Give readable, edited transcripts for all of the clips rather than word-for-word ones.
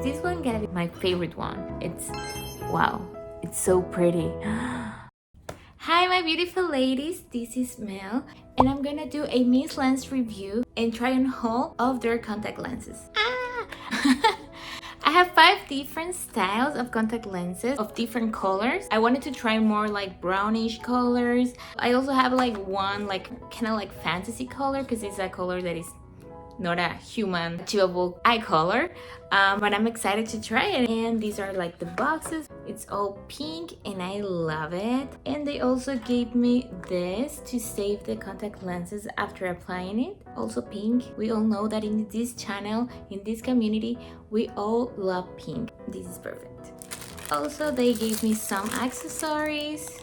This one gonna be my favorite one. It's, wow, it's so pretty. Hi my beautiful ladies, this is Mel and I'm gonna do a Miss Lens review and try on haul of their contact lenses. I have 5 different styles of contact lenses of different colors. I wanted to try more like brownish colors. I also have like one like kind of like fantasy color because it's a color that is not a human achievable eye color, but I'm excited to try it. And these are like the boxes. It's all pink and I love it. And they also gave me this to save the contact lenses after applying it, also pink. We all know that in this channel, in this community, we all love pink. This is perfect. Also, they gave me some accessories,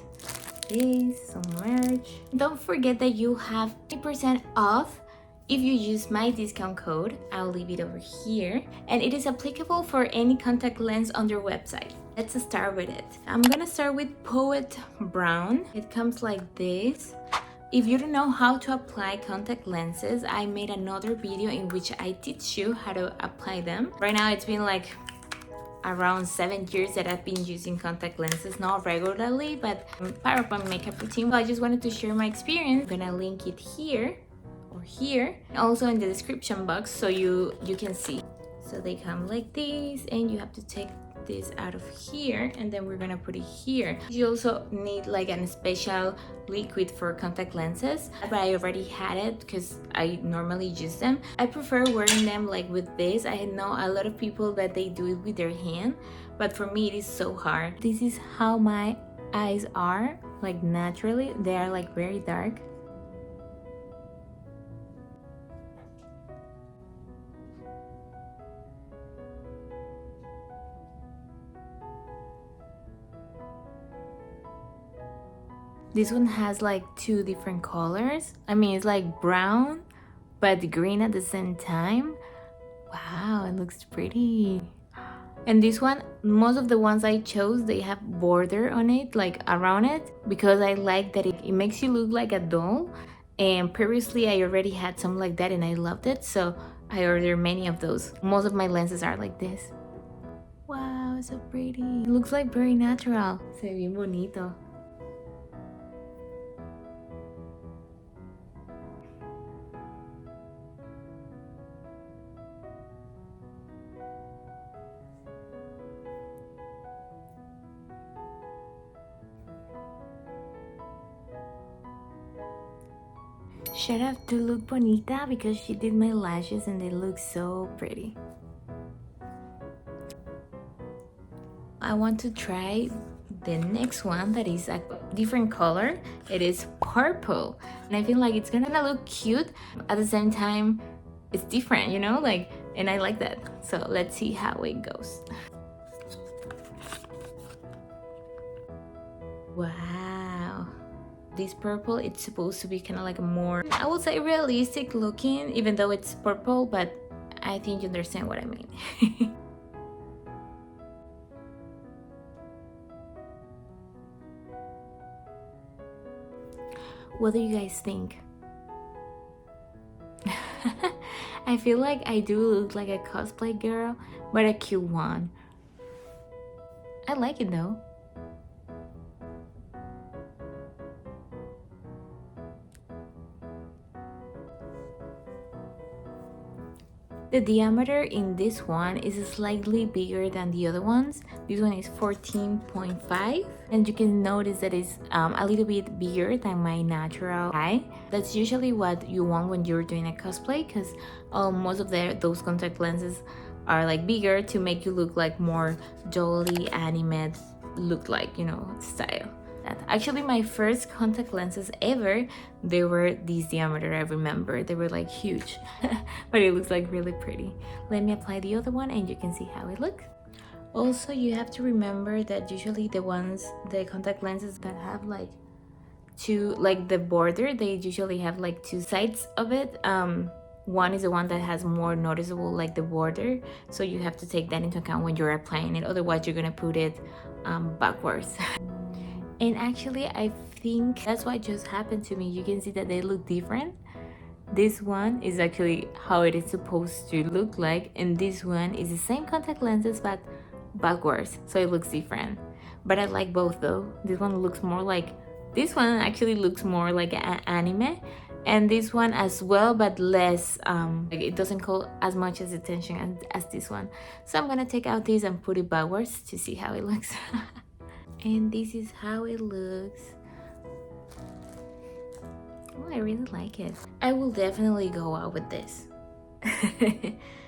some merch. Don't forget that you have 50% off if you use my discount code. I'll leave it over here, and it is applicable for any contact lens on their website. Let's start with it. I'm gonna start with Poet Brown. It comes like this. If you don't know how to apply contact lenses, I made another video in which I teach you how to apply them. Right now it's been like around 7 years that I've been using contact lenses, not regularly, but part of my makeup routine. So I just wanted to share my experience. I'm gonna link it here or here, also in the description box, so you can see. So they come like this, and you have to take this out of here, and then we're gonna put it here. You also need like a special liquid for contact lenses, but I already had it because I normally use them. I prefer wearing them like with this. I know a lot of people that they do it with their hand, but for me it is so hard. This is how my eyes are, like naturally. They are like very dark. This one has like 2 different colors. I mean, it's like brown, but green at the same time. Wow, it looks pretty. And this one, most of the ones I chose, they have border on it, like around it, because I like that it makes you look like a doll. And previously I already had some like that and I loved it, so I ordered many of those. Most of my lenses are like this. Wow, so pretty. It looks like very natural. Se ve bien bonito. Shout out to Look Bonita because she did my lashes and they look so pretty. I want to try the next one that is a different color. It is purple, and I feel like it's gonna look cute at the same time. It's different, you know, like, and I like that. So let's see how it goes. Wow, this purple, it's supposed to be kind of like a more, I would say, realistic looking, even though it's purple, but I think you understand what I mean. What do you guys think? I feel like I do look like a cosplay girl, but a cute one. I like it though. The diameter in this one is slightly bigger than the other ones. This one is 14.5, and you can notice that it's a little bit bigger than my natural eye. That's usually what you want when you're doing a cosplay, because most of those contact lenses are like bigger to make you look like more jolly, animated, look like, you know, style. Actually, my first contact lenses ever, they were this diameter. I remember they were like huge. But it looks like really pretty. Let me apply the other one and you can see how it looks. Also, you have to remember that usually the contact lenses that have like two, like the border, they usually have like 2 sides of it. One is the one that has more noticeable, like the border, so you have to take that into account when you're applying it, otherwise you're gonna put it backwards. And actually, I think that's what just happened to me. You can see that they look different. This one is actually how it is supposed to look like, and this one is the same contact lenses but backwards, so it looks different. But I like both though. This one looks more like, this one actually looks more like an anime, and this one as well, but less like it doesn't call as much as attention as this one. So I'm gonna take out this and put it backwards to see how it looks. And this is how it looks. Oh, I really like it. I will definitely go out with this.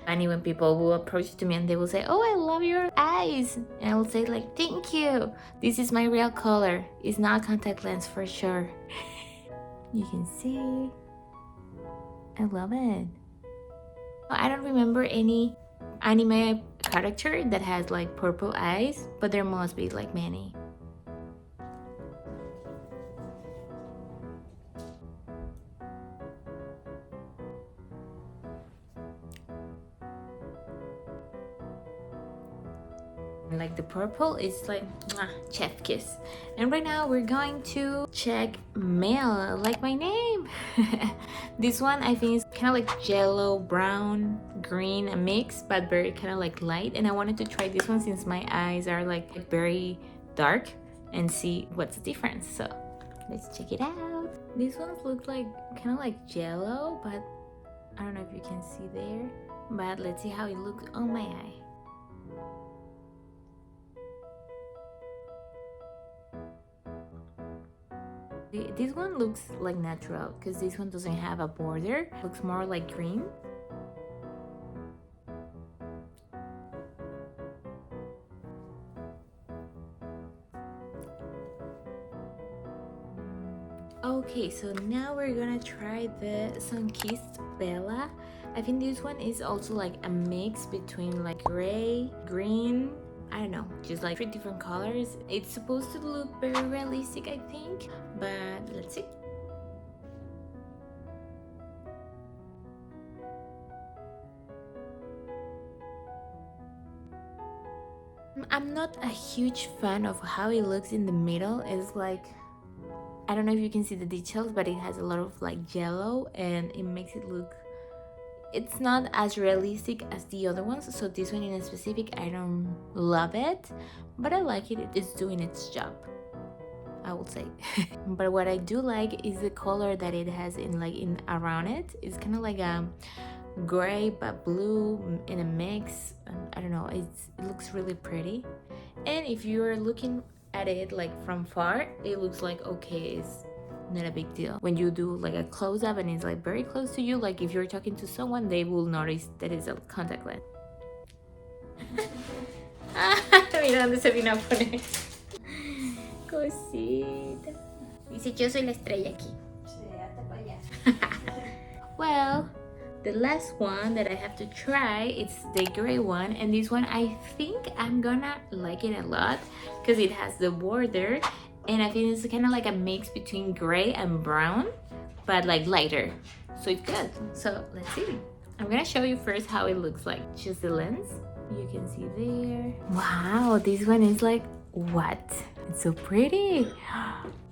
Funny when people will approach to me and they will say, oh, I love your eyes, and I will say like, thank you, this is my real color, it's not contact lens for sure. You can see, I love it. I don't remember any anime character that has like purple eyes, but there must be like many. Like the purple is like chef kiss. And right now we're going to check male, like my name. This one I think is kind of like yellow, brown, green, a mix, but very kind of like light. And I wanted to try this one since my eyes are like very dark and see what's the difference. So let's check it out. These ones look like kind of like yellow, but I don't know if you can see there. But let's see how it looks on my eye. This one looks like natural because this one doesn't have a border. It looks more like green. Okay, so now we're gonna try the Sun-Kissed Bella. I think this one is also like a mix between like gray, green, I don't know, just like 3 different colors. It's supposed to look very realistic, I think, but let's see. I'm not a huge fan of how it looks in the middle. It's like, I don't know if you can see the details, but it has a lot of like yellow and it makes it look, it's not as realistic as the other ones. So this one in specific, I don't love it, but I like it. It's doing its job, I would say. But what I do like is the color that it has in around it. It's kind of like a gray but blue in a mix. I don't know, it looks really pretty. And if you're looking at it like from far, it looks like okay, it's not a big deal. When you do like a close-up and it's like very close to you, like if you're talking to someone, they will notice that it's a contact lens. Mirando se vino a poner cosita. Dice, yo soy la estrella aquí. Well, the last one that I have to try, it's the gray one, and this one I think I'm gonna like it a lot because it has the border, and I think it's kind of like a mix between gray and brown, but like lighter, so it's good. So let's see. I'm gonna show you first how it looks like. Choose the lens, you can see there. Wow, this one is like, what? It's so pretty.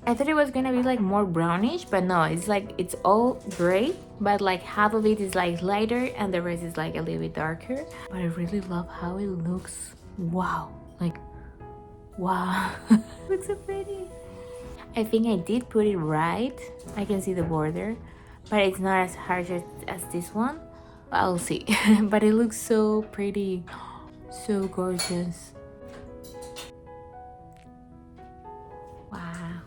I thought it was gonna be like more brownish, but no, it's like it's all gray, but like half of it is like lighter and the rest is like a little bit darker. But I really love how it looks. Wow, like wow. Looks so pretty. I think I did put it right. I can see the border, but it's not as harsh as this one. I'll see. But it looks so pretty, so gorgeous. Wow.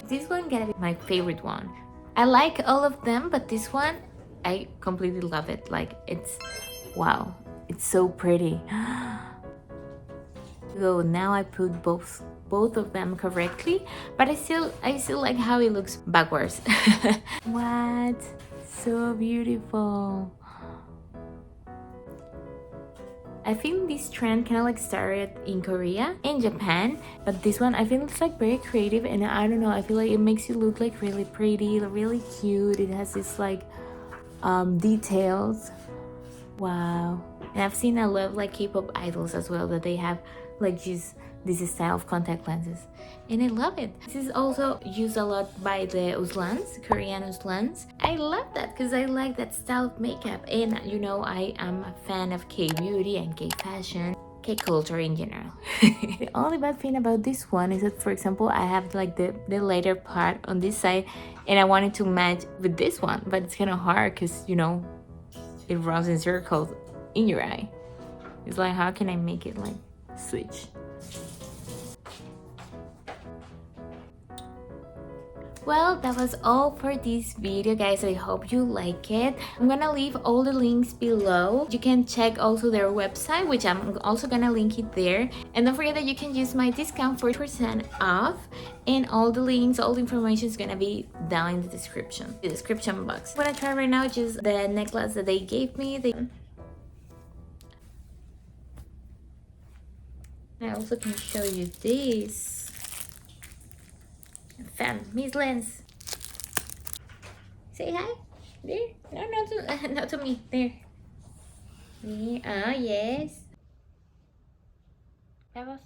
This one gotta be my favorite one. I like all of them, but this one I completely love it. Like, it's wow, it's so pretty. So now I put both of them correctly, but I still like how it looks backwards. What? So beautiful. I think this trend kind of like started in Korea and Japan, but this one I feel it's like very creative, and I don't know, I feel like it makes you look like really pretty, really cute. It has this like details. Wow. And I've seen a lot of like K-pop idols as well that they have like this style of contact lenses, and I love it. This is also used a lot by the Ulzzangs, Korean Ulzzangs. I love that because I like that style of makeup, and you know I am a fan of K-beauty and K-fashion, K-culture in general. The only bad thing about this one is that, for example, I have like the later part on this side and I wanted to match with this one, but it's kind of hard because, you know, it runs in circles in your eye. It's like, how can I make it like switch? Well, that was all for this video, guys. I hope you like it. I'm gonna leave all the links below. You can check also their website, which I'm also gonna link it there. And don't forget that you can use my discount for 40% off. And all the links, all the information is gonna be down in the description box. What I try right now is just the necklace that they gave me. I also can show you this. Fan, MISLENS. Say hi. There. No, not to me. There. There. Oh, yes. That was